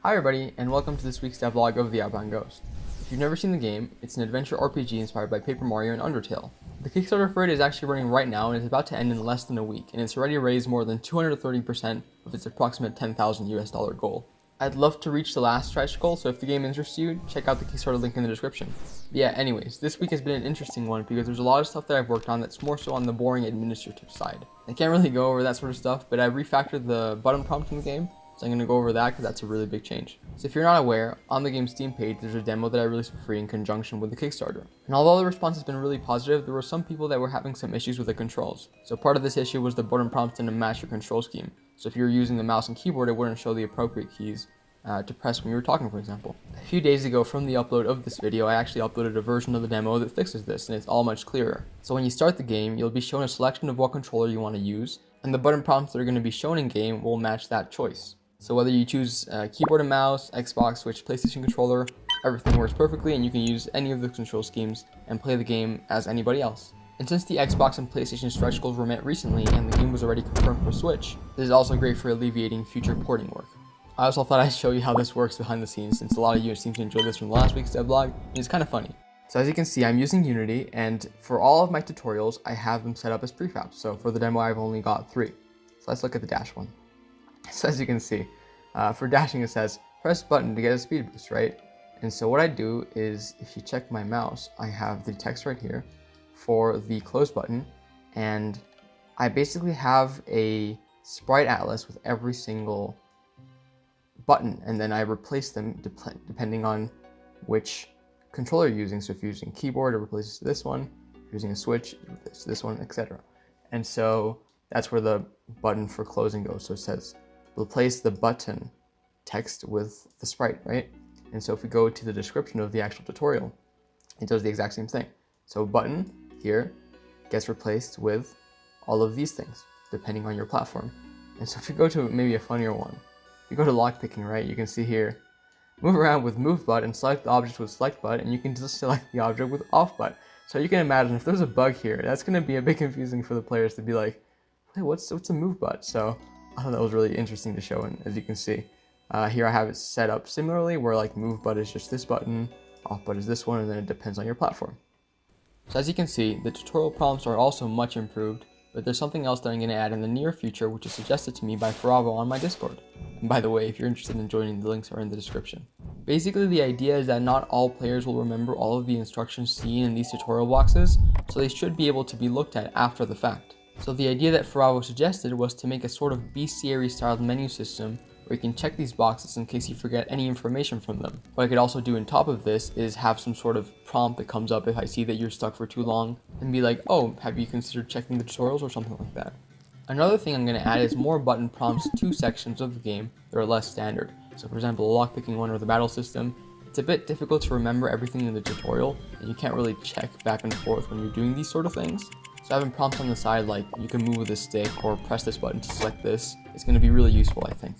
Hi everybody, and welcome to this week's devlog of the Outbound Ghost. If you've never seen the game, it's an adventure RPG inspired by Paper Mario and Undertale. The Kickstarter for it is actually running right now and is about to end in less than a week, and it's already raised more than 230% of its approximate $10,000 goal. I'd love to reach the last stretch goal, so if the game interests you, check out the Kickstarter link in the description. But yeah, anyways, this week has been an interesting one because there's a lot of stuff that I've worked on that's more so on the boring administrative side. I can't really go over that sort of stuff, but I've refactored the button prompt in the game, so I'm going to go over that because that's a really big change. So if you're not aware, on the game's Steam page, there's a demo that I released for free in conjunction with the Kickstarter. And although the response has been really positive, there were some people that were having some issues with the controls. So part of this issue was the button prompts didn't match your control scheme. So if you were using the mouse and keyboard, it wouldn't show the appropriate keys to press when you were talking, for example. A few days ago from the upload of this video, I actually uploaded a version of the demo that fixes this, and it's all much clearer. So when you start the game, you'll be shown a selection of what controller you want to use, and the button prompts that are going to be shown in game will match that choice. So whether you choose keyboard and mouse, Xbox, Switch, PlayStation controller, everything works perfectly and you can use any of the control schemes and play the game as anybody else. And since the Xbox and PlayStation stretch goals were met recently and the game was already confirmed for Switch, this is also great for alleviating future porting work. I also thought I'd show you how this works behind the scenes since a lot of you seem to enjoy this from last week's devlog, and it's kind of funny. So as you can see, I'm using Unity, and for all of my tutorials, I have them set up as prefabs. So for the demo, I've only got 3. So let's look at the dash one. So as you can see, for dashing it says, press button to get a speed boost, right? And so what I do is, if you check my mouse, I have the text right here for the close button, and I basically have a sprite atlas with every single button, and then I replace them depending on which controller you're using. So if you're using keyboard, it replaces to this one. If you're using a Switch, it replaces to this one, etc. And so that's where the button for closing goes. So it says, replace the button text with the sprite, right? And so if we go to the description of the actual tutorial, it does the exact same thing. So button here gets replaced with all of these things, depending on your platform. And so if you go to maybe a funnier one, if you go to lockpicking, right, you can see here, move around with move butt and select the object with select butt, and you can just select the object with off butt. So you can imagine if there's a bug here, that's going to be a bit confusing for the players to be like, hey, what's a move butt? So I thought that was really interesting to show, and as you can see, here I have it set up similarly, where like move butt is just this button, off butt is this one, and then it depends on your platform. So as you can see, the tutorial prompts are also much improved, but there's something else that I'm going to add in the near future, which is suggested to me by Faravo on my Discord. And by the way, if you're interested in joining, the links are in the description. Basically, the idea is that not all players will remember all of the instructions seen in these tutorial boxes, so they should be able to be looked at after the fact. So the idea that Faravo suggested was to make a sort of bestiary styled menu system where you can check these boxes in case you forget any information from them. What I could also do on top of this is have some sort of prompt that comes up if I see that you're stuck for too long and be like, oh, have you considered checking the tutorials or something like that. Another thing I'm going to add is more button prompts to sections of the game that are less standard. So for example, the lockpicking one or the battle system, it's a bit difficult to remember everything in the tutorial and you can't really check back and forth when you're doing these sort of things. So having prompts on the side like you can move with a stick or press this button to select this is going to be really useful, I think.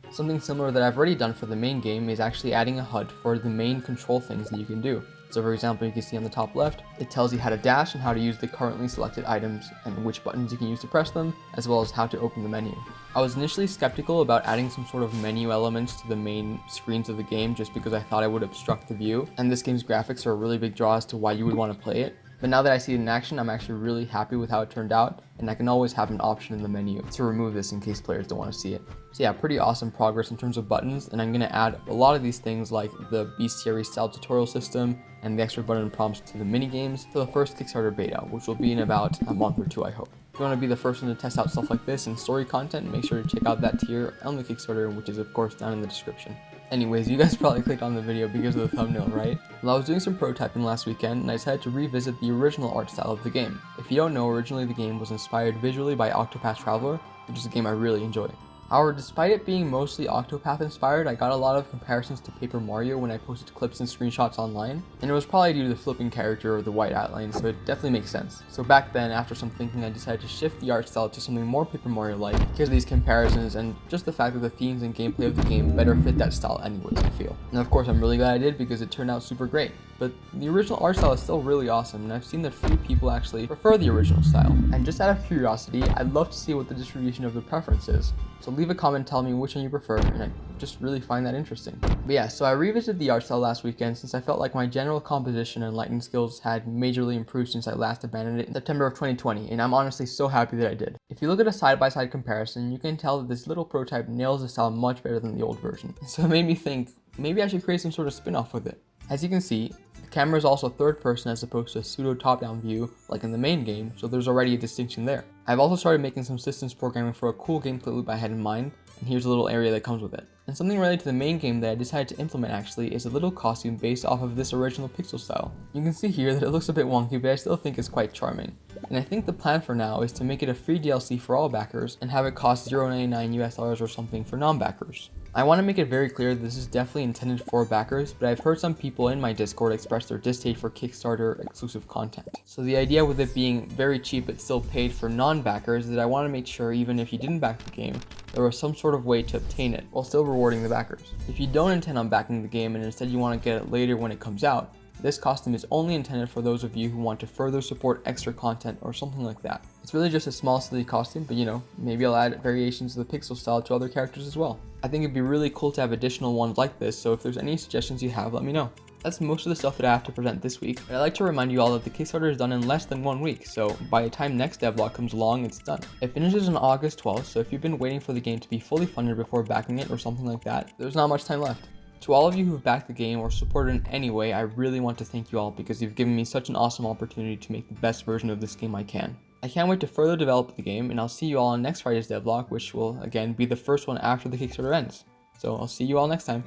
Something similar that I've already done for the main game is actually adding a HUD for the main control things that you can do. So for example, you can see on the top left, it tells you how to dash and how to use the currently selected items and which buttons you can use to press them, as well as how to open the menu. I was initially skeptical about adding some sort of menu elements to the main screens of the game just because I thought it would obstruct the view, and this game's graphics are a really big draw as to why you would want to play it. But now that I see it in action, I'm actually really happy with how it turned out, and I can always have an option in the menu to remove this in case players don't want to see it. So yeah, pretty awesome progress in terms of buttons, and I'm going to add a lot of these things like the bestiary style tutorial system and the extra button prompts to the mini-games for the first Kickstarter beta, which will be in about a month or two, I hope. If you want to be the first one to test out stuff like this and story content, make sure to check out that tier on the Kickstarter, which is of course down in the description. Anyways, you guys probably clicked on the video because of the thumbnail, right? Well, I was doing some prototyping last weekend and I decided to revisit the original art style of the game. If you don't know, originally the game was inspired visually by Octopath Traveler, which is a game I really enjoy. However, despite it being mostly Octopath inspired, I got a lot of comparisons to Paper Mario when I posted clips and screenshots online, and it was probably due to the flipping character or the white outline, so it definitely makes sense. So back then, after some thinking, I decided to shift the art style to something more Paper Mario-like because of these comparisons and just the fact that the themes and gameplay of the game better fit that style anyways, I feel. And of course, I'm really glad I did because it turned out super great. But the original art style is still really awesome, and I've seen that few people actually prefer the original style. And just out of curiosity, I'd love to see what the distribution of the preference is. So leave a comment telling me which one you prefer, and I just really find that interesting. But yeah, so I revisited the art style last weekend since I felt like my general composition and lighting skills had majorly improved since I last abandoned it in September of 2020, and I'm honestly so happy that I did. If you look at a side-by-side comparison, you can tell that this little prototype nails the style much better than the old version. So it made me think, maybe I should create some sort of spin-off with it. As you can see, the camera is also third person as opposed to a pseudo top-down view like in the main game, so there's already a distinction there. I've also started making some systems programming for a cool gameplay loop I had in mind, and here's a little area that comes with it. And something related to the main game that I decided to implement actually is a little costume based off of this original pixel style. You can see here that it looks a bit wonky, but I still think it's quite charming. And I think the plan for now is to make it a free DLC for all backers and have it cost $0.99 or something for non-backers. I want to make it very clear that this is definitely intended for backers, but I've heard some people in my Discord express their distaste for Kickstarter exclusive content. So the idea with it being very cheap but still paid for non-backers is that I want to make sure even if you didn't back the game, there was some sort of way to obtain it while still rewarding the backers. If you don't intend on backing the game and instead you want to get it later when it comes out, this costume is only intended for those of you who want to further support extra content or something like that. It's really just a small silly costume, but you know, maybe I'll add variations of the pixel style to other characters as well. I think it'd be really cool to have additional ones like this, so if there's any suggestions you have, let me know. That's most of the stuff that I have to present this week, but I'd like to remind you all that the Kickstarter is done in less than 1 week, so by the time next devlog comes along, it's done. It finishes on August 12th, so if you've been waiting for the game to be fully funded before backing it or something like that, there's not much time left. To all of you who've backed the game or supported in any way, I really want to thank you all because you've given me such an awesome opportunity to make the best version of this game I can. I can't wait to further develop the game, and I'll see you all on next Friday's devlog, which will again be the first one after the Kickstarter ends. So I'll see you all next time.